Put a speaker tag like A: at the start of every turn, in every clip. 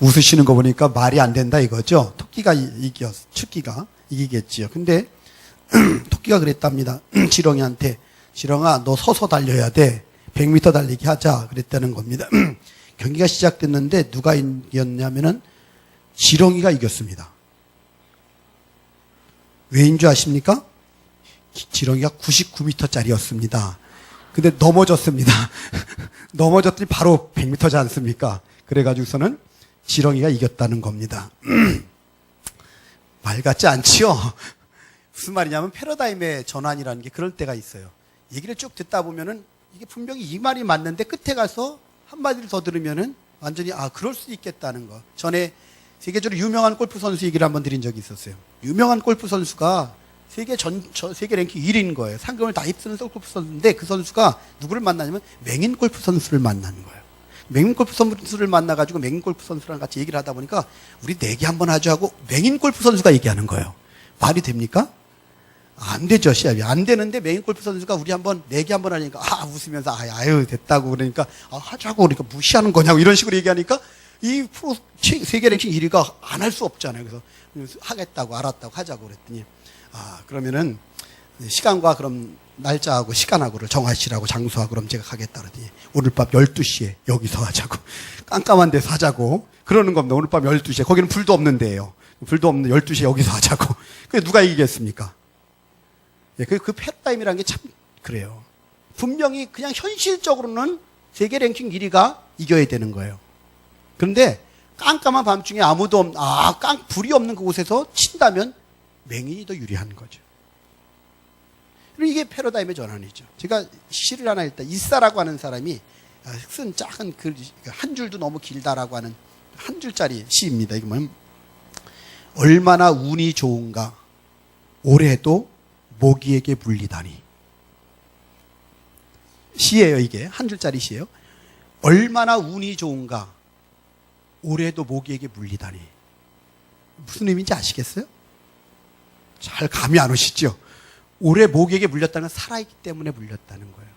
A: 웃으시는 거 보니까 말이 안 된다 이거죠. 토끼가 축기가 이기겠지요. 근데 토끼가 그랬답니다. 지렁이한테, 지렁아 너 서서 달려야 돼. 100m 달리기 하자 그랬다는 겁니다. 경기가 시작됐는데 누가 이겼냐면은 지렁이가 이겼습니다. 왜인 줄 아십니까? 지렁이가 99m짜리였습니다. 근데 넘어졌습니다. 넘어졌더니 바로 100m지 않습니까? 그래가지고서는 지렁이가 이겼다는 겁니다. 말 같지 않지요? 무슨 말이냐면 패러다임의 전환이라는 게 그럴 때가 있어요. 얘기를 쭉 듣다 보면은 이게 분명히 이 말이 맞는데 끝에 가서 한마디를 더 들으면은 완전히 그럴 수 있겠다는 거. 전에 세계적으로 유명한 골프 선수 얘기를 한번 드린 적이 있었어요. 유명한 골프 선수가 세계 랭킹 1위인 거예요. 상금을 다 휩쓰는 골프 선수인데 그 선수가 누구를 만나냐면 맹인 골프 선수를 만나는 거예요. 맹인 골프 선수를 만나가지고 맹인 골프 선수랑 같이 얘기를 하다 보니까 우리 내기 한번 하죠 하고 맹인 골프 선수가 얘기하는 거예요. 말이 됩니까? 안 되죠, 시합이. 안 되는데 맹인 골프 선수가 우리 한번 내기 한번 하니까 웃으면서 아유 됐다고 그러니까 하자고 그러니까 무시하는 거냐고 이런 식으로 얘기하니까 이 프로 세계 랭킹 1위가 안 할 수 없잖아요. 그래서 하겠다고 알았다고 하자고 그랬더니 그러면은 시간과 그럼 날짜하고 시간하고를 정하시라고 장소하고 그럼 제가 가겠다 그러더니 오늘 밤 12시에 여기서 하자고 깜깜한 데서 하자고 그러는 겁니다. 오늘 밤 12시에 거기는 불도 없는 데예요. 불도 없는 12시에 여기서 하자고. 그게 누가 이기겠습니까? 그 패러다임이라는 게 참 그래요. 분명히 그냥 현실적으로는 세계 랭킹 1위가 이겨야 되는 거예요. 그런데 깜깜한 밤중에 아무도 불이 없는 그곳에서 친다면 맹인이 더 유리한 거죠. 이게 패러다임의 전환이죠. 제가 시를 하나 읽다 이사라고 하는 사람이 쓴 작은 글, 한 줄도 너무 길다라고 하는 한 줄짜리 시입니다. 이게 뭐냐면 얼마나 운이 좋은가 올해도 모기에게 물리다니. 시예요, 이게. 한 줄짜리 시예요. 얼마나 운이 좋은가 올해도 모기에게 물리다니. 무슨 의미인지 아시겠어요? 잘 감이 안 오시죠? 올해 모기에게 물렸다는 건 살아있기 때문에 물렸다는 거예요.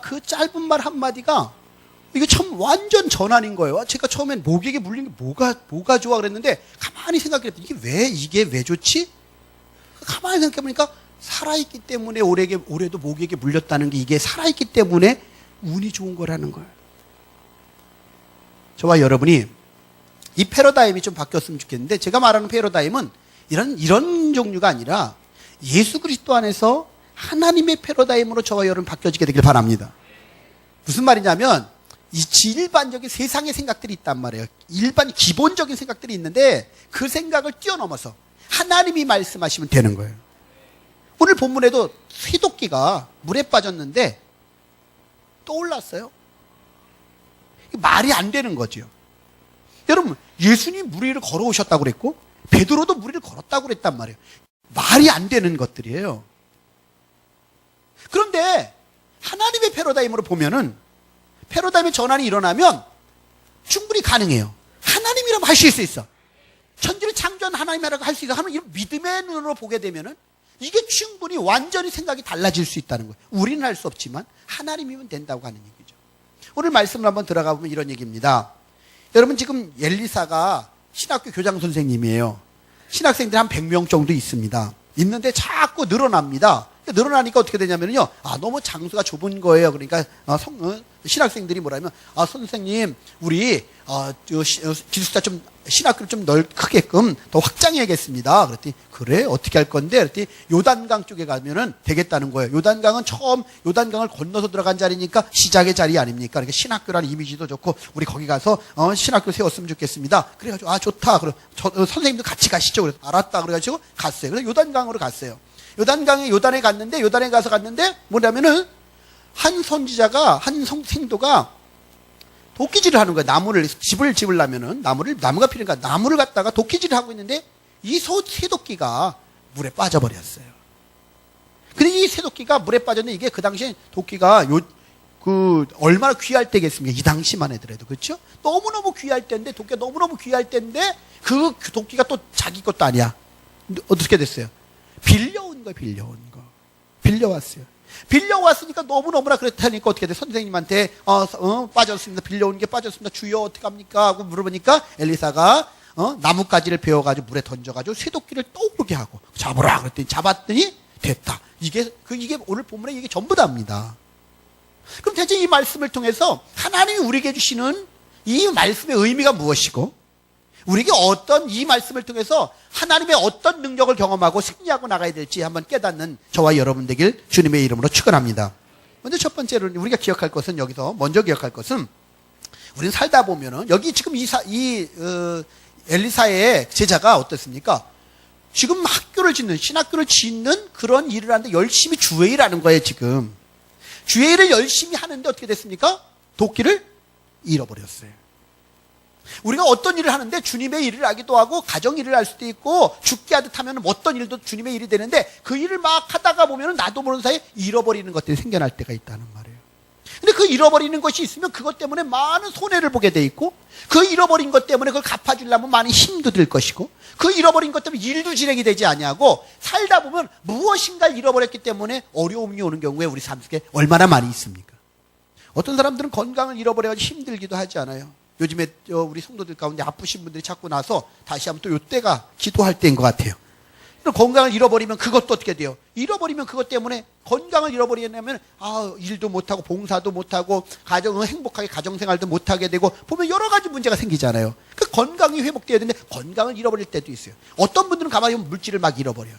A: 그 짧은 말 한마디가 이게 참 완전 전환인 거예요. 제가 처음엔 모기에게 물린 게 뭐가 좋아 그랬는데 가만히 생각했더니 이게 왜 좋지? 가만히 생각해보니까 살아있기 때문에 올해도 모기에게 물렸다는 게 이게 살아있기 때문에 운이 좋은 거라는 거예요. 저와 여러분이 이 패러다임이 좀 바뀌었으면 좋겠는데 제가 말하는 패러다임은 이런 종류가 아니라 예수 그리스도 안에서 하나님의 패러다임으로 저와 여러분 바뀌어지게 되길 바랍니다. 무슨 말이냐면 일반적인 세상의 생각들이 있단 말이에요. 기본적인 생각들이 있는데 그 생각을 뛰어넘어서 하나님이 말씀하시면 되는 거예요. 오늘 본문에도 쇠도끼가 물에 빠졌는데 떠올랐어요. 말이 안 되는 거죠. 여러분, 예수님 물 위를 걸어오셨다고 그랬고 베드로도 물 위를 걸었다고 그랬단 말이에요. 말이 안 되는 것들이에요. 그런데 하나님의 패러다임으로 보면은 패러다임의 전환이 일어나면 충분히 가능해요. 하나님이라면 할 수 있어. 천지를 창조한 하나님이라고 할 수 있어. 하면 이런 믿음의 눈으로 보게 되면은 이게 충분히 완전히 생각이 달라질 수 있다는 거예요. 우리는 할 수 없지만 하나님이면 된다고 하는 얘기죠. 오늘 말씀을 한번 들어가 보면 이런 얘기입니다. 여러분 지금 엘리사가 신학교 교장 선생님이에요. 신학생들이 한 100명 정도 있습니다. 있는데 자꾸 늘어납니다. 늘어나니까 어떻게 되냐면요. 너무 장소가 좁은 거예요. 그러니까 신학생들이 뭐라면 선생님 우리 기숙사 좀 신학교를 좀 크게끔 더 확장해야겠습니다. 그랬더니 그래 어떻게 할 건데? 그랬더니 요단강 쪽에 가면은 되겠다는 거예요. 요단강은 처음 요단강을 건너서 들어간 자리니까 시작의 자리 아닙니까? 그러니까 신학교라는 이미지도 좋고 우리 거기 가서 신학교 세웠으면 좋겠습니다. 그래가지고 좋다. 그럼 선생님도 같이 가시죠. 그래서 알았다. 그래가지고 갔어요. 그래서 요단강으로 갔어요. 요단에 갔는데 뭐냐면은 한 선지자가 한 생도가 도끼질을 하는 거예요. 집을 지으려면은 나무가 필요하니까 나무를 갖다가 도끼질을 하고 있는데 이 새도끼가 물에 빠져버렸어요. 근데 이 새도끼가 물에 빠졌는데 이게 그 당시에 도끼가 얼마나 귀할 때겠습니까? 이 당시만 해더라도. 그렇죠? 너무너무 귀할 때인데 도끼가 너무너무 귀할 때인데 그 도끼가 또 자기 것도 아니야. 어떻게 됐어요? 빌려온 거. 빌려왔어요. 빌려왔으니까 너무너무나 그렇다니까 어떻게 돼? 선생님한테 빠졌습니다. 빌려온 게 빠졌습니다. 주여 어떡합니까? 하고 물어보니까 엘리사가 나뭇가지를 베어가지고 물에 던져가지고 쇠도끼를 떠오르게 하고 잡으라 그랬더니 잡았더니 됐다. 이게 오늘 본문에 이게 전부 다입니다. 그럼 대체 이 말씀을 통해서 하나님이 우리에게 주시는 이 말씀의 의미가 무엇이고, 우리에게 이 말씀을 통해서 하나님의 어떤 능력을 경험하고 승리하고 나가야 될지 한번 깨닫는 저와 여러분 되길 주님의 이름으로 축원합니다. 먼저 첫 번째로 우리가 기억할 것은, 여기서 먼저 기억할 것은, 우리는 살다 보면은 여기 지금 엘리사의 제자가 어떻습니까? 지금 신학교를 짓는 그런 일을 하는데 열심히 주의 일하는 거예요. 지금 주의 일을 열심히 하는데 어떻게 됐습니까? 도끼를 잃어버렸어요. 우리가 어떤 일을 하는데 주님의 일을 하기도 하고 가정 일을 할 수도 있고 죽게 하듯 하면 어떤 일도 주님의 일이 되는데, 그 일을 막 하다가 보면 나도 모르는 사이에 잃어버리는 것들이 생겨날 때가 있다는 말이에요. 근데 그 잃어버리는 것이 있으면 그것 때문에 많은 손해를 보게 돼 있고, 그 잃어버린 것 때문에 그걸 갚아주려면 많이 힘도 들 것이고, 그 잃어버린 것 때문에 일도 진행이 되지 아니하고, 살다 보면 무엇인가를 잃어버렸기 때문에 어려움이 오는 경우에 우리 삶 속에 얼마나 많이 있습니까? 어떤 사람들은 건강을 잃어버려가지고 힘들기도 하지 않아요. 요즘에 우리 성도들 가운데 아프신 분들이 자꾸 나서 다시 한번 또 요때가 기도할 때인 것 같아요. 건강을 잃어버리면 그것도 어떻게 돼요? 잃어버리면 그것 때문에 건강을 잃어버리냐면 일도 못하고 봉사도 못하고 행복하게 가정생활도 못하게 되고 보면 여러 가지 문제가 생기잖아요. 그 건강이 회복돼야 되는데 건강을 잃어버릴 때도 있어요. 어떤 분들은 가만히 보면 물질을 막 잃어버려요.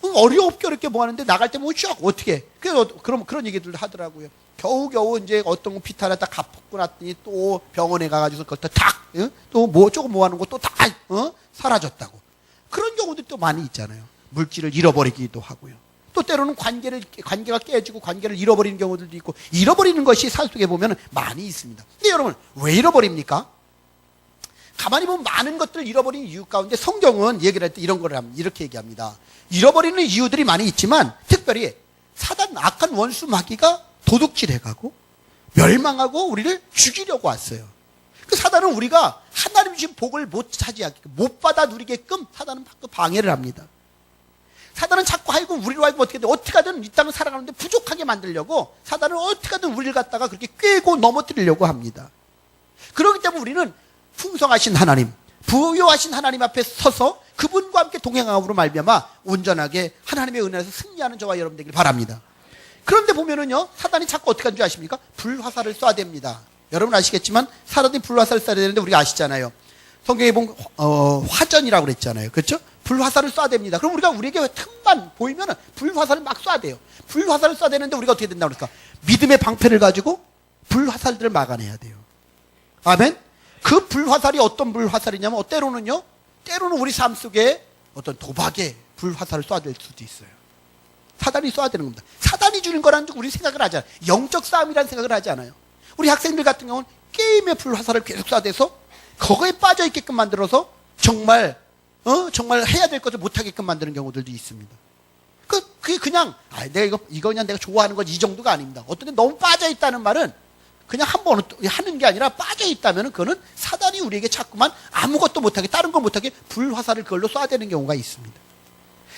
A: 어렵게 뭐 하는데 나갈 때 뭐 어떻게? 그럼 그런 얘기들 하더라고요. 겨우겨우 이제 어떤 거 피타 하나 딱 갚고 났더니 또 병원에 가가지고 그것도 또 조금 모아놓은 거 또 다 사라졌다고. 그런 경우들이 또 많이 있잖아요. 물질을 잃어버리기도 하고요. 또 때로는 관계가 깨지고 관계를 잃어버리는 경우들도 있고, 잃어버리는 것이 살 속에 보면 많이 있습니다. 근데 여러분, 왜 잃어버립니까? 가만히 보면 많은 것들을 잃어버리는 이유 가운데 성경은 얘기를 할 때 이렇게 얘기합니다. 잃어버리는 이유들이 많이 있지만 특별히 악한 원수 마귀가 도둑질해가고 멸망하고 우리를 죽이려고 왔어요. 그 사단은 우리가 하나님 주신 복을 못 차지하게끔, 못 받아 누리게끔 사단은 방해를 합니다. 사단은 자꾸 우리로 하여금 어떻게 하든 이 땅을 살아가는데 부족하게 만들려고 사단은 어떻게 하든 우리를 갖다가 그렇게 꿰고 넘어뜨리려고 합니다. 그렇기 때문에 우리는 풍성하신 하나님, 부유하신 하나님 앞에 서서 그분과 함께 동행함으로 말미암아 온전하게 하나님의 은혜에서 승리하는 저와 여러분 되길 바랍니다. 그런데 보면은요, 사단이 자꾸 어떻게 하는 줄 아십니까? 불화살을 쏴댑니다. 여러분 아시겠지만 사단이 불화살을 쏴야 되는데 우리가 아시잖아요. 성경에 보면 화전이라고 그랬잖아요. 그렇죠? 불화살을 쏴댑니다. 그럼 우리에게 틈만 보이면은 불화살을 막 쏴대요. 불화살을 쏴대는데 우리가 어떻게 된다고 그럴까? 믿음의 방패를 가지고 불화살들을 막아내야 돼요. 아멘? 그 불화살이 어떤 불화살이냐면 때로는 우리 삶 속에 어떤 도박에 불화살을 쏴댈 수도 있어요. 사단이 쏴야 되는 겁니다. 사단이 주는 거라는 줄 우리 생각을 하지 않아요. 영적 싸움이라는 생각을 하지 않아요. 우리 학생들 같은 경우는 게임의 불화살을 계속 쏴대서 거기에 빠져있게끔 만들어서 정말 해야 될 것을 못하게끔 만드는 경우들도 있습니다. 그게 그냥 이거 그냥 내가 좋아하는 건 이 정도가 아닙니다. 어떤 데 너무 빠져있다는 말은 그냥 한 번 하는 게 아니라 빠져있다면 그거는 사단이 우리에게 자꾸만 아무것도 못하게, 다른 걸 못하게 불화살을 그걸로 쏴대는 경우가 있습니다.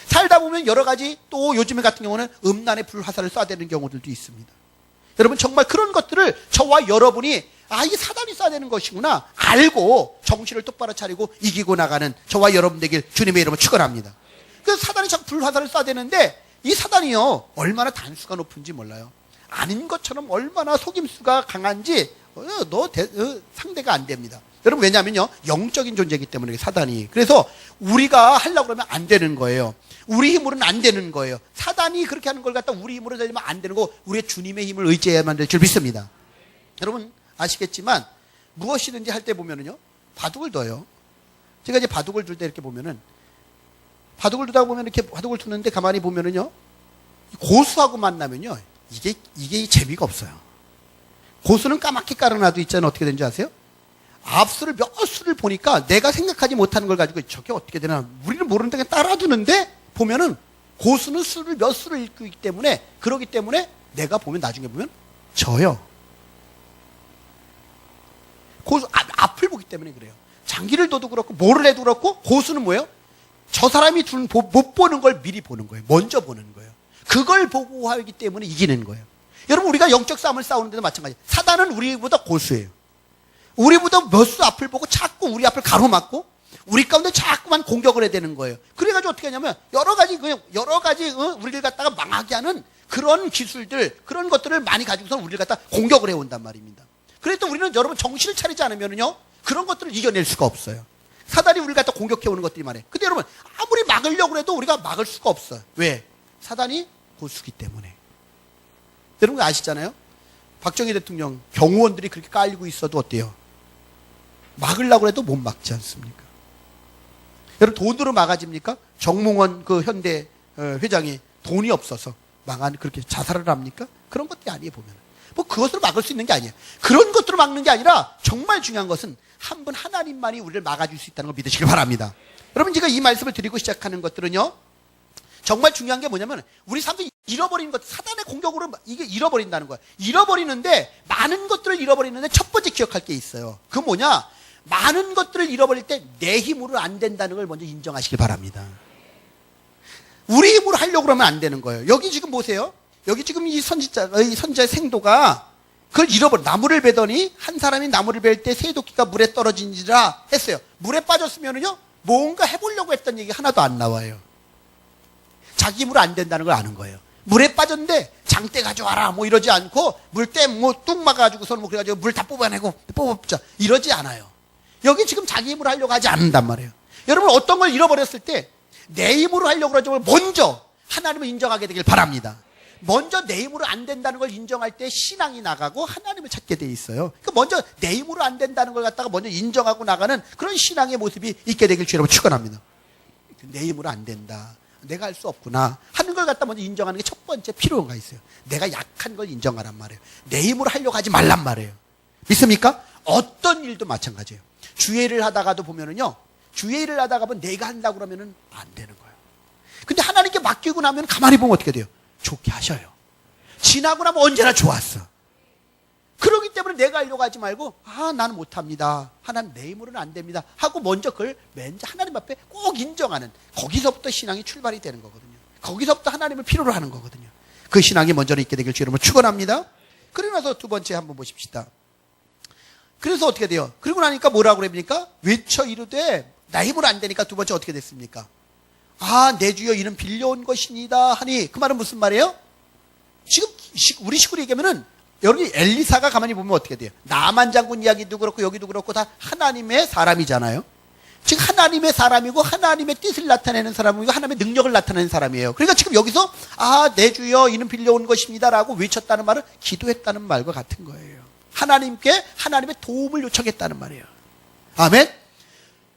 A: 살다 보면 여러 가지, 또 요즘에 같은 경우는 음란의 불화살을 쏴대는 경우들도 있습니다. 여러분 정말 그런 것들을 저와 여러분이 이게 사단이 쏴대는 것이구나 알고 정신을 똑바로 차리고 이기고 나가는 저와 여러분 되길 주님의 이름으로 축원합니다. 그래서 사단이 자꾸 불화살을 쏴대는데 이 사단이요 얼마나 단수가 높은지 몰라요. 아닌 것처럼 얼마나 속임수가 강한지 상대가 안 됩니다. 여러분 왜냐하면요 영적인 존재이기 때문에 사단이. 그래서 우리가 하려고 그러면 안 되는 거예요. 우리 힘으로는 안 되는 거예요. 사단이 그렇게 하는 걸 갖다 우리 힘으로 되면 안 되는 거, 우리의 주님의 힘을 의지해야만 될 줄 믿습니다. 여러분 아시겠지만 무엇이든지 할 때 보면은요 바둑을 둬요. 제가 이제 바둑을 둘 때 이렇게 보면은 바둑을 두다 보면 이렇게 바둑을 두는데 가만히 보면은요 고수하고 만나면요 이게 재미가 없어요. 고수는 까맣게 깔아놔도 있잖아요. 어떻게 되는지 아세요? 앞수를 몇 수를 보니까 내가 생각하지 못하는 걸 가지고 저게 어떻게 되나 우리는 모르는데 그냥 따라두는데 보면은 고수는 몇 수를 읽고 있기 때문에, 그러기 때문에 내가 보면 나중에 보면 져요. 고수 앞을 보기 때문에 그래요. 장기를 둬도 그렇고 뭐를 해도 그렇고 고수는 뭐예요? 저 사람이 못 보는 걸 미리 보는 거예요. 먼저 보는 거예요. 그걸 보호하기 때문에 이기는 거예요. 여러분, 우리가 영적 싸움을 싸우는데도 마찬가지예요. 사단은 우리보다 고수예요. 우리보다 몇 수 앞을 보고 자꾸 우리 앞을 가로막고 우리 가운데 자꾸만 공격을 해야 되는 거예요. 그래가지고 어떻게 하냐면 여러 가지 우리를 갖다가 망하게 하는 그런 기술들, 그런 것들을 많이 가지고서 우리를 갖다 공격을 해온단 말입니다. 그래도 우리는 여러분 정신을 차리지 않으면요 그런 것들을 이겨낼 수가 없어요. 사단이 우리를 갖다 공격해오는 것들이 많아요. 근데 여러분, 아무리 막으려고 해도 우리가 막을 수가 없어요. 왜? 사단이 고수기 때문에. 여러분 아시잖아요? 박정희 대통령 경호원들이 그렇게 깔리고 있어도 어때요? 막으려고 해도 못 막지 않습니까? 여러분, 돈으로 막아집니까? 정몽원 그 현대 회장이 돈이 없어서 그렇게 자살을 합니까? 그런 것들이 아니에요, 보면. 뭐 그것으로 막을 수 있는 게 아니에요. 그런 것들로 막는 게 아니라 정말 중요한 것은 한 분 하나님만이 우리를 막아줄 수 있다는 걸 믿으시길 바랍니다. 여러분, 제가 이 말씀을 드리고 시작하는 것들은요, 정말 중요한 게 뭐냐면 우리 사람들이 잃어버리는 것, 사단의 공격으로 이게 잃어버린다는 거야. 잃어버리는데, 많은 것들을 잃어버리는데 첫 번째 기억할 게 있어요. 그건 뭐냐? 많은 것들을 잃어버릴 때 내 힘으로 안 된다는 걸 먼저 인정하시길 바랍니다. 우리 힘으로 하려고 그러면 안 되는 거예요. 여기 지금 보세요. 여기 지금 이 선지자의 생도가 그걸 나무를 베더니 한 사람이 나무를 벨 때 새도끼가 물에 떨어진지라 했어요. 물에 빠졌으면은요, 뭔가 해보려고 했던 얘기 하나도 안 나와요. 자기 힘으로 안 된다는 걸 아는 거예요. 물에 빠졌는데 장대 가져와라 뭐 이러지 않고 물때 뭐 뚝 막아가지고서 뭐 그래가지고 물 다 뽑아내고 뽑자 이러지 않아요. 여기 지금 자기 힘으로 하려고 하지 않는단 말이에요. 여러분, 어떤 걸 잃어버렸을 때 내 힘으로 하려고 하지 말고 먼저 하나님을 인정하게 되길 바랍니다. 먼저 내 힘으로 안 된다는 걸 인정할 때 신앙이 나가고 하나님을 찾게 돼 있어요. 그러니까 먼저 내 힘으로 안 된다는 걸 갖다가 먼저 인정하고 나가는 그런 신앙의 모습이 있게 되길 주여러분 축원합니다. 내 힘으로 안 된다, 내가 할 수 없구나 하는 걸 갖다 먼저 인정하는 게 첫 번째 필요가 있어요. 내가 약한 걸 인정하란 말이에요. 내 힘으로 하려고 하지 말란 말이에요. 믿습니까? 어떤 일도 마찬가지예요. 주의를 하다가도 보면은요, 주의를 하다가 보면 내가 한다고 그러면은 안 되는 거예요. 근데 하나님께 맡기고 나면 가만히 보면 어떻게 돼요? 좋게 하셔요. 지나고 나면 언제나 좋았어. 그러기 때문에 내가 하려고 하지 말고, 나는 못합니다, 하나님 내 힘으로는 안 됩니다 하고 먼저 그걸 먼저 하나님 앞에 꼭 인정하는, 거기서부터 신앙이 출발이 되는 거거든요. 거기서부터 하나님을 필요로 하는 거거든요. 그 신앙이 먼저 있게 되길 주여러분 축원합니다. 그러고 나서 두 번째 한번 보십시다. 그래서 어떻게 돼요? 그러고 나니까 뭐라고 그럽니까? 외쳐 이르되, 나 힘으로 안 되니까 두 번째 어떻게 됐습니까? 내 주여 이는 빌려온 것이니다 하니, 그 말은 무슨 말이에요? 지금 우리 식으로 얘기하면은, 여러분이 엘리사가 가만히 보면 어떻게 돼요? 나만 장군 이야기도 그렇고 여기도 그렇고 다 하나님의 사람이잖아요. 즉 하나님의 사람이고 하나님의 뜻을 나타내는 사람이고 하나님의 능력을 나타내는 사람이에요. 그러니까 지금 여기서 내 주여 이는 빌려온 것입니다 라고 외쳤다는 말은 기도했다는 말과 같은 거예요. 하나님께 하나님의 도움을 요청했다는 말이에요. 아멘.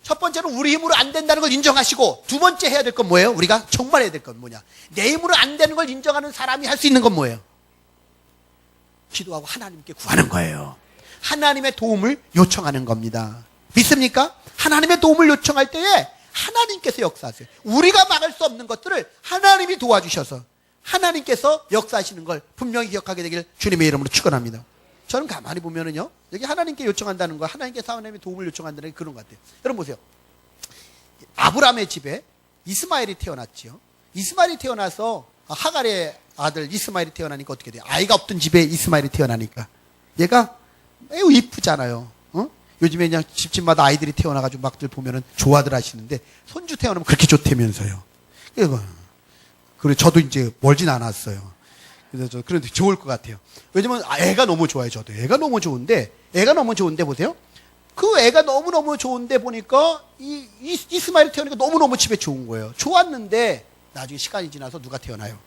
A: 첫 번째는 우리 힘으로 안 된다는 걸 인정하시고, 두 번째 해야 될 건 뭐예요? 우리가 정말 해야 될 건 뭐냐? 내 힘으로 안 되는 걸 인정하는 사람이 할 수 있는 건 뭐예요? 기도하고 하나님께 구하는 거예요. 하나님의 도움을 요청하는 겁니다. 믿습니까? 하나님의 도움을 요청할 때에 하나님께서 역사하세요. 우리가 막을 수 없는 것들을 하나님이 도와주셔서 하나님께서 역사하시는 걸 분명히 기억하게 되길 주님의 이름으로 축원합니다. 저는 가만히 보면은요, 여기 하나님께 요청한다는 거, 하나님께서 하나님의 도움을 요청한다는 게 그런 것 같아요. 여러분 보세요. 아브라함의 집에 이스마엘이 태어났지요. 이스마엘이 태어나서 하갈의 아들 이스마엘이 태어나니까 어떻게 돼요? 아이가 없던 집에 이스마엘이 태어나니까 얘가 매우 이쁘잖아요. 요즘에 그냥 집집마다 아이들이 태어나가지고 막들 보면은 좋아들 하시는데, 손주 태어나면 그렇게 좋다면서요. 그리고 저도 이제 멀진 않았어요. 그래서 그런데 좋을 것 같아요. 왜냐면 애가 너무 좋아요. 저도 애가 너무 좋은데 보세요. 그 애가 너무너무 좋은데 보니까 이스마엘 태어나니까 너무너무 집에 좋은 거예요. 좋았는데 나중에 시간이 지나서 누가 태어나요?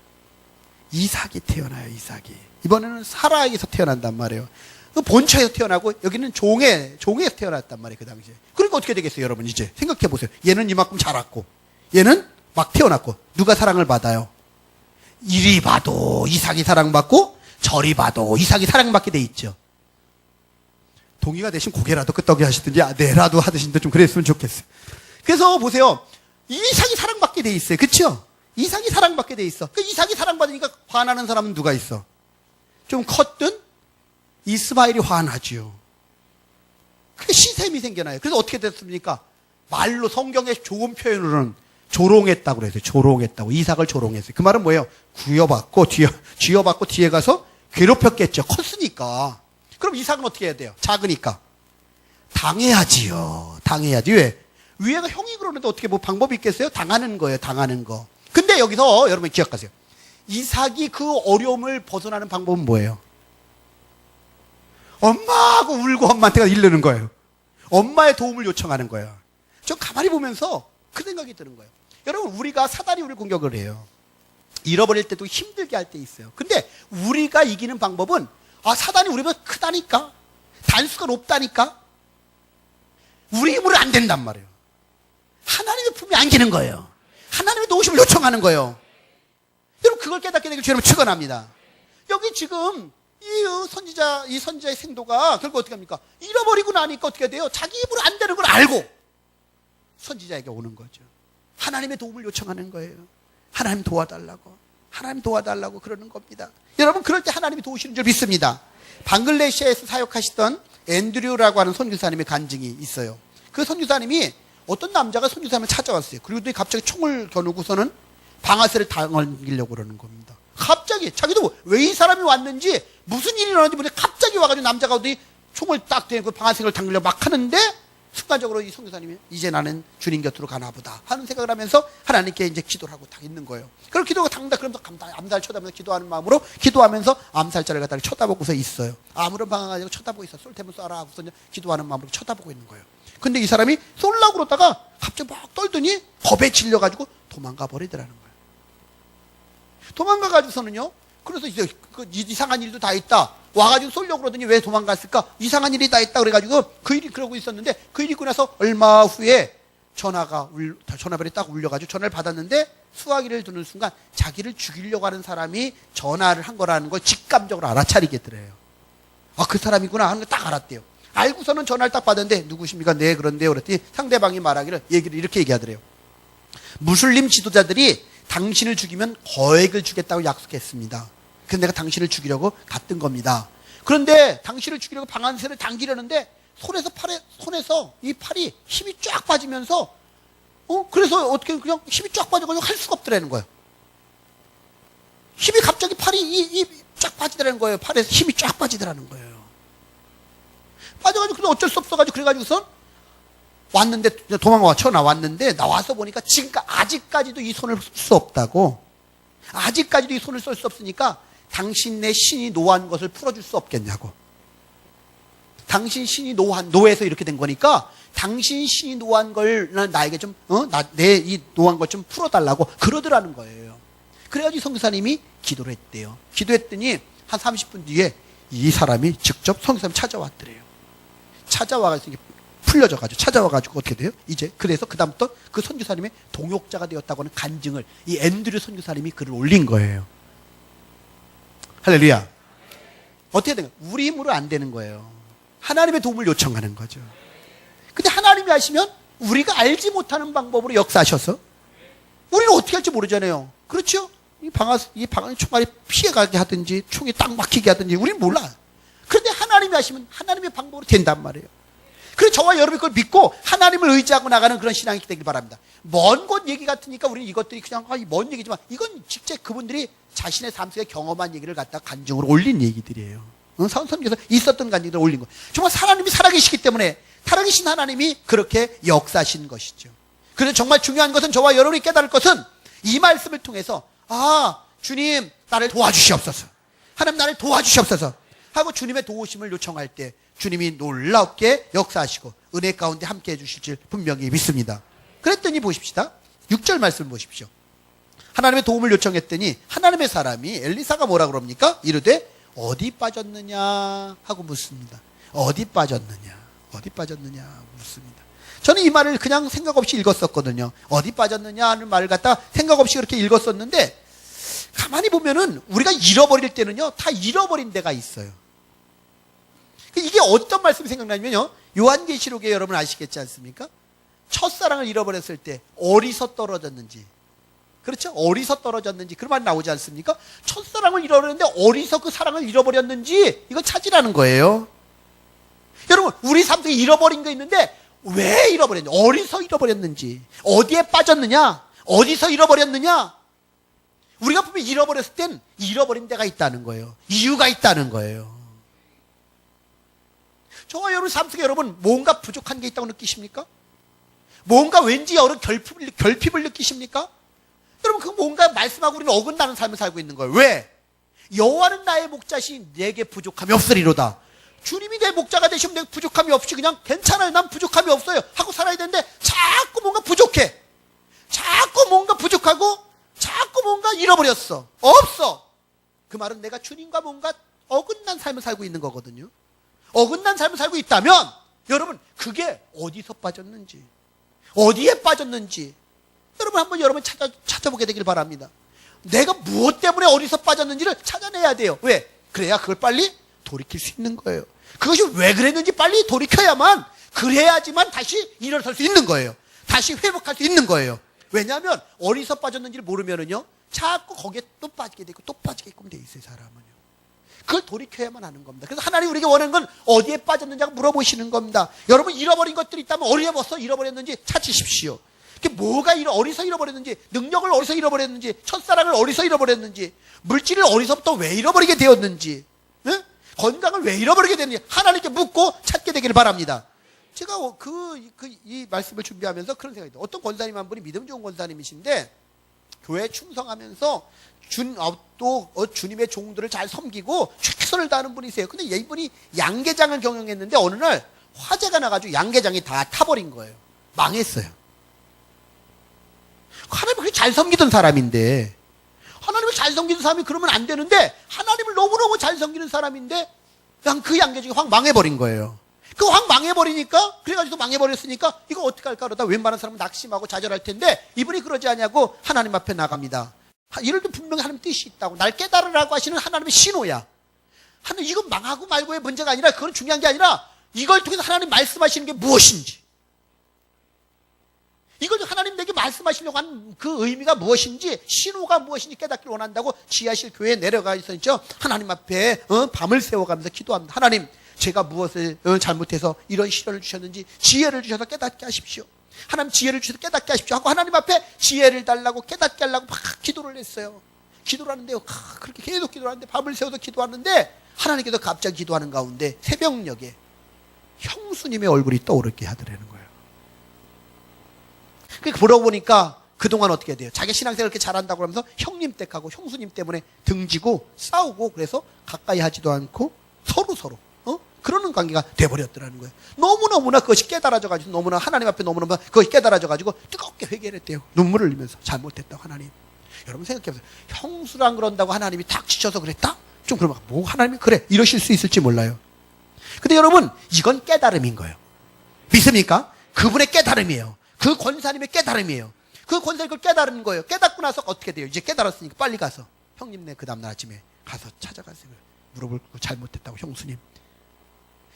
A: 이삭이 태어나요. 이삭이. 이번에는 사라에게서 태어난단 말이에요. 그 본처에서 태어나고 여기는 종에서 태어났단 말이에요. 그 당시에. 그러니까 어떻게 되겠어요, 여러분? 이제 생각해 보세요. 얘는 이만큼 자랐고 얘는 막 태어났고 누가 사랑을 받아요? 이리 봐도 이삭이 사랑받고 저리 봐도 이삭이 사랑받게 돼 있죠. 동의가 되신 고개라도 끄떡이 하시든지 네라도 하시든지 좀 그랬으면 좋겠어요. 그래서 보세요. 이삭이 사랑받게 돼 있어요. 그렇죠? 이삭이 사랑받게 돼 있어. 그 이삭이 사랑받으니까 화나는 사람은 누가 있어? 좀 컸든 이스마엘이 화나지요. 그게 시샘이 생겨나요. 그래서 어떻게 됐습니까? 말로 성경의 좋은 표현으로는 조롱했다고 그랬어요. 조롱했다고. 이삭을 조롱했어요. 그 말은 뭐예요? 쥐어받고 뒤에 가서 괴롭혔겠죠. 컸으니까. 그럼 이삭은 어떻게 해야 돼요? 작으니까. 당해야지요. 당해야지. 왜? 위에가 형이 그러는데 어떻게 뭐 방법이 있겠어요? 당하는 거예요. 당하는 거. 근데 여기서 여러분 기억하세요. 이삭이 그 어려움을 벗어나는 방법은 뭐예요? 엄마하고 울고 엄마한테 이르는 거예요. 엄마의 도움을 요청하는 거예요. 저 가만히 보면서 그 생각이 드는 거예요. 여러분, 우리가 사단이 우리를 공격을 해요. 잃어버릴 때도 힘들게 할 때 있어요. 근데 우리가 이기는 방법은 사단이 우리보다 크다니까, 단수가 높다니까, 우리 힘으로 안 된단 말이에요. 하나님의 품에 안기는 거예요. 하나님의 도우심을 요청하는 거예요. 여러분, 그걸 깨닫게 되길 주님은 축원합니다. 여기 지금 이 선지자의 생도가 결국 어떻게 합니까? 잃어버리고 나니까 어떻게 돼요? 자기 힘으로 안 되는 걸 알고 선지자에게 오는 거죠. 하나님의 도움을 요청하는 거예요. 하나님 도와달라고. 하나님 도와달라고 그러는 겁니다. 여러분, 그럴 때 하나님이 도우시는 줄 믿습니다. 방글레시아에서 사역하시던 앤드류라고 하는 선교사님의 간증이 있어요. 그 선교사님이 어떤 남자가 선교사님을 찾아왔어요. 그리고 갑자기 총을 겨누고서는 방아쇠를 당기려고 그러는 겁니다. 갑자기 자기도 왜 이 사람이 왔는지 무슨 일이 일어났는지 모르는데 갑자기 와가지고 남자가 어디 총을 딱 대고 방아쇠를 당기려고 막 하는데 순간적으로 이 선교사님이 이제 나는 주님 곁으로 가나 보다 하는 생각을 하면서 하나님께 이제 기도를 하고 딱 있는 거예요. 그럼 기도가 당다 그러면서 암살 쳐다보면서 기도하는 마음으로 기도하면서 암살자를 갖다가 쳐다보고서 있어요. 아무런 방황하지 않고 쳐다보고 있어. 쏠 테면 쏴라 하고서 기도하는 마음으로 쳐다보고 있는 거예요. 근데 이 사람이 쏠라고 그러다가 갑자기 막 떨더니 겁에 질려가지고 도망가 버리더라는 거예요. 도망가가지고서는요, 그래서 이제 이상한 일도 다 있다. 와가지고 쏠려고 그러더니 왜 도망갔을까? 이상한 일이 다 있다. 그래가지고 그 일이 그러고 있었는데 그 일이 있고 나서 얼마 후에 전화벨이 딱 울려가지고 전화를 받았는데 수화기를 두는 순간 자기를 죽이려고 하는 사람이 전화를 한 거라는 걸 직감적으로 알아차리겠더래요. 그 사람이구나 하는 걸 딱 알았대요. 알고서는 전화를 딱 받았는데 누구십니까? 네, 그런데요. 그랬더니 상대방이 말하기를 얘기를 이렇게 얘기하더래요. 무슬림 지도자들이 당신을 죽이면 거액을 주겠다고 약속했습니다. 그래서 내가 당신을 죽이려고 갔던 겁니다. 그런데 당신을 죽이려고 방아쇠를 당기려는데 손에서 이 팔이 힘이 쫙 빠지면서 그래서 어떻게 그냥 힘이 쫙 빠져가지고 할 수가 없더라는 거예요. 힘이 갑자기 팔이 쫙 빠지더라는 거예요. 팔에서 힘이 쫙 빠지더라는 거예요. 빠져가지고 그래서 어쩔 수 없어가지고 그래가지고선 왔는데 도망와 나왔는데 나와서 보니까 아직까지도 이 손을 쓸 수 없다고. 아직까지도 이 손을 쓸 수 없으니까 당신의 신이 노한 것을 풀어줄 수 없겠냐고. 당신 신이 노해서 이렇게 된 거니까 당신 신이 노한 걸 나에게 좀 내 이 노한 걸 좀 풀어달라고 그러더라는 거예요. 그래가지고 선교사님이 기도를 했대요. 기도했더니 한 30분 뒤에 이 사람이 직접 선교사님 찾아왔더래요. 찾아와가지고 찾아와가지고 어떻게 돼요? 이제 그래서 그다음부터 그 선교사님의 동역자가 되었다고 하는 간증을 이 앤드류 선교사님이 글을 올린 거예요. 할렐루야. 어떻게 된 거예요? 우리 힘으로 안 되는 거예요. 하나님의 도움을 요청하는 거죠. 근데 하나님이 하시면 우리가 알지 못하는 방법으로 역사하셔서 우리는 어떻게 할지 모르잖아요. 그렇죠? 이 방아 총알이 피해가게 하든지 총이 딱 막히게 하든지 우리는 몰라. 그런데 하나님이 하시면 하나님의 방법으로 된단 말이에요. 그래서 저와 여러분이 그걸 믿고 하나님을 의지하고 나가는 그런 신앙이 되길 바랍니다. 먼 곳 얘기 같으니까 우리는 이것들이 그냥 먼 얘기지만 이건 직접 그분들이 자신의 삶 속에 경험한 얘기를 갖다 간증으로 올린 얘기들이에요. 선교에서 있었던 간증들을 올린 거예요. 정말 하나님이 살아계시기 때문에 살아계신 하나님이 그렇게 역사하신 것이죠. 그래서 정말 중요한 것은 저와 여러분이 깨달을 것은 이 말씀을 통해서 주님 나를 도와주시옵소서. 하나님 나를 도와주시옵소서 하고 주님의 도우심을 요청할 때 주님이 놀랍게 역사하시고 은혜 가운데 함께 해주실 줄 분명히 믿습니다. 그랬더니 보십시다. 6절 말씀 보십시오. 하나님의 도움을 요청했더니 하나님의 사람이 엘리사가 뭐라 그럽니까? 이르되 어디 빠졌느냐 하고 묻습니다. 어디 빠졌느냐 묻습니다. 저는 이 말을 그냥 생각 없이 읽었었거든요. 어디 빠졌느냐 하는 말을 갖다 생각 없이 그렇게 읽었었는데 가만히 보면은 우리가 잃어버릴 때는요 다 잃어버린 데가 있어요. 이게 어떤 말씀이 생각나냐면요, 요한계시록에 여러분 아시겠지 않습니까? 첫사랑을 잃어버렸을 때 어디서 떨어졌는지, 그렇죠? 어디서 떨어졌는지 그런 말 나오지 않습니까? 첫사랑을 잃어버렸는데 어디서 그 사랑을 잃어버렸는지 이걸 찾으라는 거예요. 여러분, 우리 삶 속에 잃어버린 거 있는데 왜 잃어버렸는지, 어디서 잃어버렸는지, 어디에 빠졌느냐, 어디서 잃어버렸느냐? 우리가 분명히 잃어버렸을 땐 잃어버린 데가 있다는 거예요. 이유가 있다는 거예요. 저와 여러분 삶 속에 여러분 뭔가 부족한 게 있다고 느끼십니까? 뭔가 왠지 여러 결핍을 느끼십니까? 여러분 그 뭔가 말씀하고 우리는 어긋나는 삶을 살고 있는 거예요. 왜? 여호와는 나의 목자시 내게 부족함이 없으리로다. 주님이 내 목자가 되시면 내게 부족함이 없이 그냥 괜찮아요. 난 부족함이 없어요. 하고 살아야 되는데 자꾸 뭔가 부족해. 자꾸 뭔가 부족하고 자꾸 뭔가 잃어버렸어. 없어. 그 말은 내가 주님과 뭔가 어긋난 삶을 살고 있는 거거든요. 어긋난 삶을 살고 있다면 여러분 그게 어디서 빠졌는지 어디에 빠졌는지 여러분 한번 여러분 찾아보게 되길 바랍니다. 내가 무엇 때문에 어디서 빠졌는지를 찾아내야 돼요. 왜? 그래야 그걸 빨리 돌이킬 수 있는 거예요. 그것이 왜 그랬는지 빨리 돌이켜야만 그래야지만 다시 일어설 수 있는 거예요. 다시 회복할 수 있는 거예요. 왜냐하면 어디서 빠졌는지를 모르면은요 자꾸 거기에 또 빠지게 되고 또 빠지게끔 돼 있어요. 사람은요. 그걸 돌이켜야만 하는 겁니다. 그래서 하나님 우리에게 원하는 건 어디에 빠졌는지 물어보시는 겁니다. 여러분 잃어버린 것들이 있다면 어디에서 잃어버렸는지 찾으십시오. 뭐가 어디서 잃어버렸는지, 능력을 어디서 잃어버렸는지, 첫사랑을 어디서 잃어버렸는지, 물질을 어디서부터 왜 잃어버리게 되었는지, 네? 건강을 왜 잃어버리게 됐는지 하나님께 묻고 찾게 되기를 바랍니다. 제가 이 말씀을 준비하면서 그런 생각이 들어요. 어떤 권사님 한 분이 믿음 좋은 권사님이신데 교회에 충성하면서 주님의 종들을 잘 섬기고 최선을 다하는 분이세요. 근데 이분이 양계장을 경영했는데 어느 날 화재가 나가지고 양계장이 다 타버린 거예요. 망했어요. 하나님을 그렇게 잘 섬기던 사람인데 하나님을 잘 섬기는 사람이 그러면 안 되는데 하나님을 너무너무 잘 섬기는 사람인데 그냥 그 양계장이 확 망해버린 거예요. 그 확 망해버리니까 그래가지고 망해버렸으니까 이거 어떻게 할까 그러다 웬만한 사람은 낙심하고 좌절할 텐데 이분이 그러지 않냐고 하나님 앞에 나갑니다. 이럴때 분명히 하나님 뜻이 있다고 날 깨달으라고 하시는 하나님의 신호야. 하나님 이건 망하고 말고의 문제가 아니라 그건 중요한 게 아니라 이걸 통해서 하나님 말씀하시는 게 무엇인지 이걸 하나님 내게 말씀하시려고 하는 그 의미가 무엇인지 신호가 무엇인지 깨닫기를 원한다고 지하실 교회에 내려가 있었죠. 하나님 앞에 밤을 새워가면서 기도합니다. 하나님 제가 무엇을 잘못해서 이런 시련을 주셨는지 지혜를 주셔서 깨닫게 하십시오. 하나님 지혜를 주셔서 깨닫게 하십시오 하고 하나님 앞에 지혜를 달라고 깨닫게 하려고 막 기도를 했어요. 기도를 하는데요. 그렇게 계속 기도하는데 밤을 새워서 기도하는데 하나님께서 갑자기 기도하는 가운데 새벽녘에 형수님의 얼굴이 떠오르게 하더라는 거예요. 그러니까 보러 보니까 그동안 어떻게 돼요? 자기 신앙생활을 그렇게 잘한다고 하면서 형님 댁하고 형수님 때문에 등지고 싸우고 그래서 가까이 하지도 않고 서로 그러는 관계가 돼버렸더라는 거예요. 너무너무나 그것이 깨달아져가지고 너무나 하나님 앞에 너무너무 그것이 깨달아져가지고 뜨겁게 회개를 했대요. 눈물을 흘리면서 잘못했다고 하나님. 여러분 생각해보세요. 형수랑 그런다고 하나님이 탁 지쳐서 그랬다? 좀 그러면 뭐 하나님이 그래 이러실 수 있을지 몰라요. 근데 여러분 이건 깨달음인 거예요. 믿습니까? 그분의 깨달음이에요. 그 권사님의 깨달음이에요. 그 권사님이 그걸 깨달은 거예요. 깨닫고 나서 어떻게 돼요? 이제 깨달았으니까 빨리 가서 형님네 그 다음날 아침에 가서 찾아가서 물어볼 거 잘못했다고 형수님.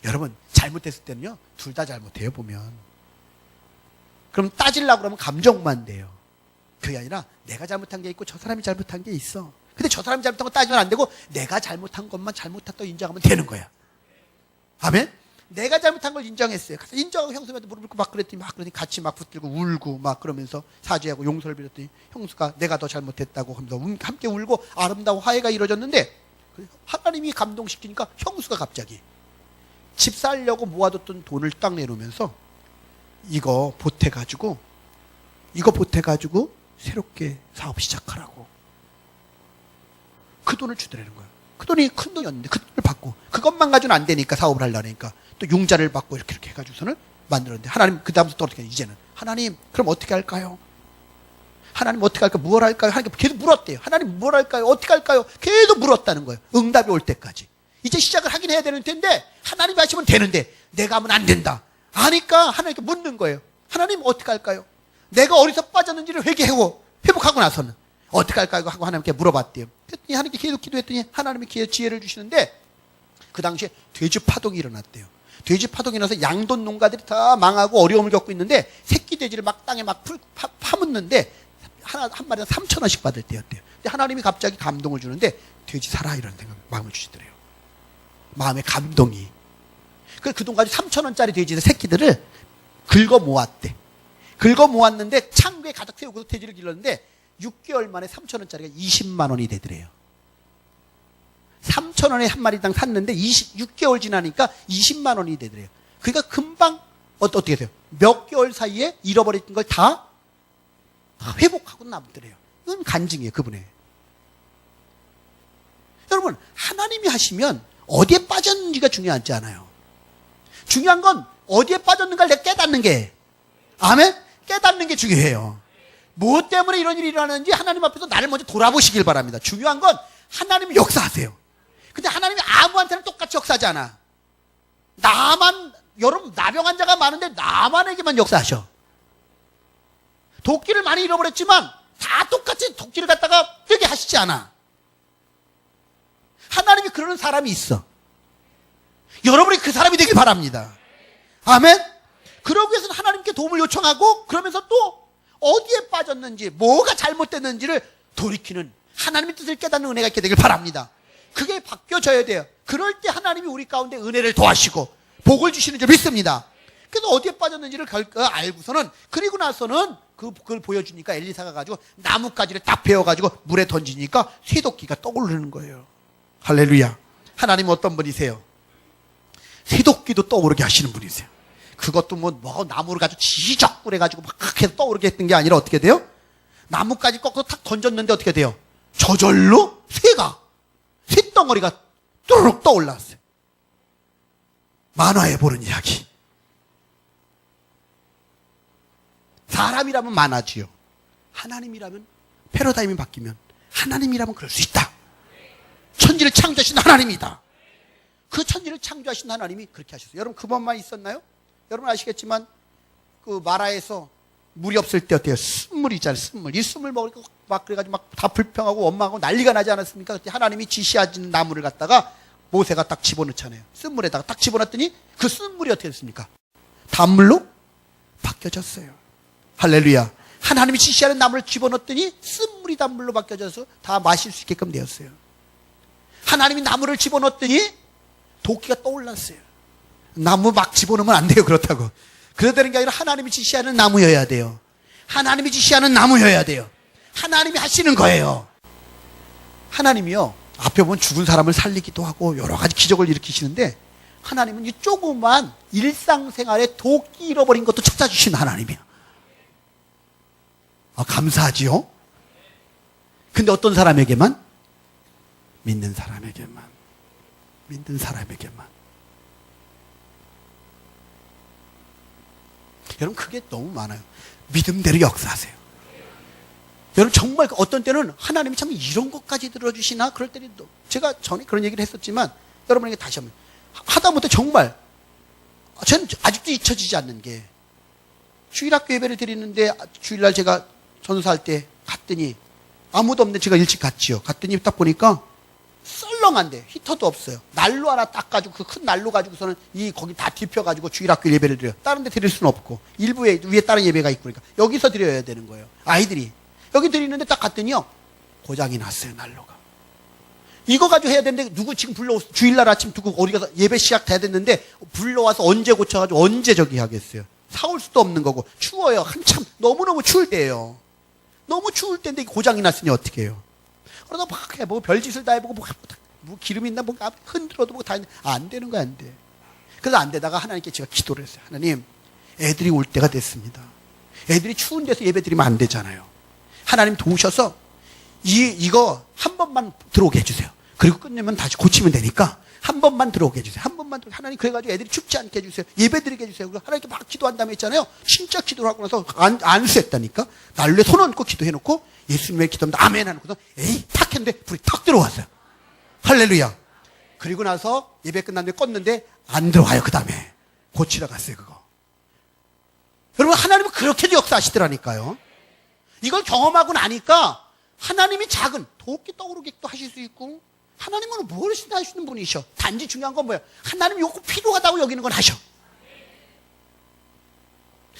A: 여러분 잘못했을 때는요 둘 다 잘못해요 보면. 그럼 따지려고 그러면 감정만 돼요. 그게 아니라 내가 잘못한 게 있고 저 사람이 잘못한 게 있어. 근데 저 사람이 잘못한 거 따지면 안 되고 내가 잘못한 것만 잘못했다고 인정하면 되는 거야. 아멘? 내가 잘못한 걸 인정했어요. 그래서 인정하고 형수님한테 무릎 꿇고 막 그러니 같이 막 붙들고 울고 막 그러면서 사죄하고 용서를 빌었더니 형수가 내가 더 잘못했다고 하면서 함께 울고 아름다운 화해가 이루어졌는데 하나님이 감동시키니까 형수가 갑자기 집 살려고 모아뒀던 돈을 딱 내놓으면서 이거 보태가지고 새롭게 사업 시작하라고 그 돈을 주더라는 거예요. 그 돈이 큰 돈이었는데 그 돈을 받고 그것만 가지고는 안 되니까 사업을 하려니까 또 융자를 받고 이렇게 해가지고서는 만들었는데 하나님 그 다음부터 또 어떻게 해요? 이제는 하나님 그럼 어떻게 할까요? 하나님 어떻게 할까요? 뭘 할까요? 하나님 계속 물었대요. 하나님 뭘 할까요? 어떻게 할까요? 계속 물었다는 거예요. 응답이 올 때까지. 이제 시작을 하긴 해야 되는 텐데 하나님이 하시면 되는데 내가 하면 안 된다. 아니까 하나님께 묻는 거예요. 하나님 어떻게 할까요? 내가 어디서 빠졌는지를 회복하고 나서는 어떻게 할까요? 하고 하나님께 물어봤대요. 그랬더니 하나님께 계속 기도했더니 하나님이 지혜를 주시는데 그 당시에 돼지 파동이 일어났대요. 돼지 파동이 나서 양돈 농가들이 다 망하고 어려움을 겪고 있는데 새끼 돼지를 막 땅에 막 파묻는데 한 마리당 3,000원씩 받을 때였대요. 근데 하나님이 갑자기 감동을 주는데 돼지 사라 이런 생각 마음을 주시더래요. 마음의 감동이. 그동까지 3,000원짜리 돼지 새끼들을 긁어 모았대. 긁어 모았는데 창고에 가득 세우고 돼지를 길렀는데 6개월 만에 3,000원짜리가 20만 원이 되더래요. 3,000원에 한 마리당 샀는데 6개월 지나니까 20만 원이 되더래요. 그러니까 금방 어떻게 돼요? 몇 개월 사이에 잃어버렸던 걸 다 회복하고 남더래요. 이건 간증이에요, 그분의. 여러분, 하나님이 하시면 어디에 빠졌는지가 중요하지 않아요. 중요한 건 어디에 빠졌는가를 내가 깨닫는 게, 아멘? 깨닫는 게 중요해요. 무엇 때문에 이런 일이 일어나는지 하나님 앞에서 나를 먼저 돌아보시길 바랍니다. 중요한 건 하나님이 역사하세요. 근데 하나님이 아무한테는 똑같이 역사하지 않아. 여러분, 나병 환자가 많은데 나만에게만 역사하셔. 도끼를 많이 잃어버렸지만 다 똑같이 도끼를 갖다가 뜨게 하시지 않아. 하나님이 그러는 사람이 있어. 여러분이 그 사람이 되길 바랍니다. 아멘? 그러기 위해서는 하나님께 도움을 요청하고, 그러면서 또 어디에 빠졌는지, 뭐가 잘못됐는지를 돌이키는 하나님의 뜻을 깨닫는 은혜가 있게 되길 바랍니다. 그게 바뀌어져야 돼요. 그럴 때 하나님이 우리 가운데 은혜를 더하시고 복을 주시는 줄 믿습니다. 그래서 어디에 빠졌는지를 알고서는, 그리고 나서는 그걸 보여주니까 엘리사가 가지고 나뭇가지를 딱 베어가지고 물에 던지니까 쇠도끼가 떠오르는 거예요. 할렐루야. 하나님은 어떤 분이세요? 쇠도끼도 떠오르게 하시는 분이세요. 그것도 뭐 나무를 가지고 지적을 해가지고 막 해서 떠오르게 했던 게 아니라 어떻게 돼요? 나뭇가지 꺾어서 탁 던졌는데 어떻게 돼요? 저절로 쇠덩어리가 뚜룩 떠올랐어요. 만화에 보는 이야기. 사람이라면 만화지요. 하나님이라면, 패러다임이 바뀌면, 하나님이라면 그럴 수 있다. 천지를 창조하신 하나님이다. 그 천지를 창조하신 하나님이 그렇게 하셨어요. 여러분, 그것만 있었나요? 여러분 아시겠지만 그 마라에서 물이 없을 때 어때요? 쓴물이잖아요. 쓴물. 이 쓴물 먹으니까 막 그래가지고 막 다 불평하고 원망하고 난리가 나지 않았습니까? 그때 하나님이 지시하신 나무를 갖다가 모세가 딱 집어넣잖아요. 쓴물에다가 딱 집어넣었더니 그 쓴물이 어떻게 됐습니까? 단물로 바뀌어졌어요. 할렐루야. 하나님이 지시하는 나무를 집어넣었더니 쓴물이 단물로 바뀌어져서 다 마실 수 있게끔 되었어요. 하나님이 나무를 집어넣었더니 도끼가 떠올랐어요. 나무 막 집어넣으면 안 돼요. 그렇다고. 그래야 되는 게 아니라 하나님이 지시하는 나무여야 돼요. 하나님이 지시하는 나무여야 돼요. 하나님이 하시는 거예요. 하나님이요, 앞에 보면 죽은 사람을 살리기도 하고 여러 가지 기적을 일으키시는데, 하나님은 이 조그만 일상생활에 도끼 잃어버린 것도 찾아주시는 하나님이에요. 감사하지요? 근데 어떤 사람에게만? 믿는 사람에게만. 믿는 사람에게만. 여러분, 그게 너무 많아요. 믿음대로 역사하세요. 여러분, 정말 어떤 때는 하나님이 참 이런 것까지 들어주시나? 그럴 때는 또 제가 전에 그런 얘기를 했었지만, 여러분에게 다시 한번, 하다못해 정말 저는 아직도 잊혀지지 않는 게, 주일학교 예배를 드리는데 주일날 제가 전도사할 때 갔더니 아무도 없는데 제가 일찍 갔지요. 갔더니 딱 보니까 썰렁한데 히터도 없어요. 난로 하나 딱 가지고, 그 큰 난로 가지고서는 거기 다 뒤펴가지고 주일학교 예배를 드려요. 다른 데 드릴 수는 없고, 일부에 위에 다른 예배가 있고, 그러니까 여기서 드려야 되는 거예요. 아이들이 여기 드리는데 딱 갔더니요, 고장이 났어요. 난로가. 이거 가지고 해야 되는데 누구 지금 주일날 아침 두고 어디 가서 예배 시작돼야 됐는데 불러와서 언제 고쳐가지고 언제 저기 하겠어요. 사올 수도 없는 거고, 추워요. 한참 너무너무 추울 때예요. 너무 추울 때인데 고장이 났으니 어떻게 해요? 그러다 막 해보고 별짓을 다 해보고 뭐 기름 있나 뭐 흔들어도 뭐 다 했는데 안 되는 거야, 안 돼. 그래서 안 되다가 하나님께 제가 기도를 했어요. 하나님, 애들이 올 때가 됐습니다. 애들이 추운 데서 예배 드리면 안 되잖아요. 하나님 도우셔서 이거 한 번만 들어오게 해주세요. 그리고 끝내면 다시 고치면 되니까 한 번만 들어오게 해주세요. 한 번만 들어오게. 하나님, 그래가지고 애들이 춥지 않게 해주세요. 예배 드리게 해주세요. 그리고 하나님께 막 기도한 다음에 있잖아요. 진짜 기도를 하고 나서 안수했다니까. 난로에 손 얹고 기도해놓고 예수님의 기도합니다. 아멘 하고서 에이 탁 했는데 불이 탁 들어왔어요. 할렐루야. 그리고 나서 예배 끝났는데 껐는데 안 들어와요. 그 다음에 고치러 갔어요. 그거. 여러분, 하나님은 그렇게도 역사하시더라니까요. 이걸 경험하고 나니까 하나님이 작은 도끼 떠오르게도 하실 수 있고, 하나님은 뭘 하시는 분이셔. 단지 중요한 건 뭐예요? 하나님이 이거 꼭 필요하다고 여기는 건 하셔.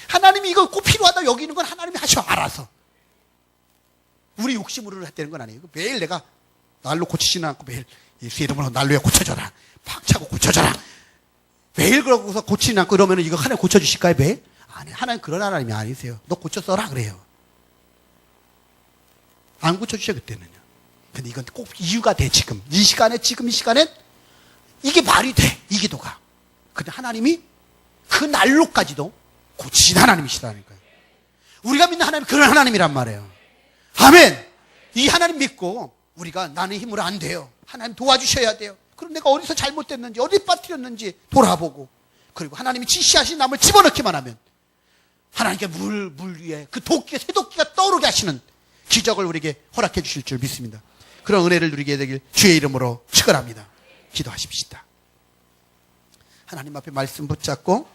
A: 하나님이 이거 꼭 필요하다고 여기는 건 하나님이 하셔. 알아서. 우리 욕심으로 되는 건 아니에요. 매일 내가 난로 고치지는 않고 매일 예수 이름으로 난로에 고쳐줘라. 팍 차고 고쳐줘라. 매일 그러고서 고치지는 않고 이러면 이거 하나님 고쳐주실까요? 매일? 아니, 하나님 그런 하나님이 아니세요. 너 고쳐 써라 그래요. 안 고쳐주셔 그때는요. 근데 이건 꼭 이유가 돼. 지금 이 시간에 이게 말이 돼. 이 기도가. 근데 하나님이 그 날로까지도 고치신 하나님이시라니까요. 우리가 믿는 하나님은 그런 하나님이란 말이에요. 아멘. 이 하나님 믿고 우리가 나는 힘으로 안 돼요. 하나님 도와주셔야 돼요. 그럼 내가 어디서 잘못됐는지 어디 빠뜨렸는지 돌아보고, 그리고 하나님이 지시하신 나무를 집어넣기만 하면 하나님께 물 위에 그 도끼가, 새도끼가 떠오르게 하시는 기적을 우리에게 허락해 주실 줄 믿습니다. 그런 은혜를 누리게 되길 주의 이름으로 축원합니다. 기도하십시다. 하나님 앞에 말씀 붙잡고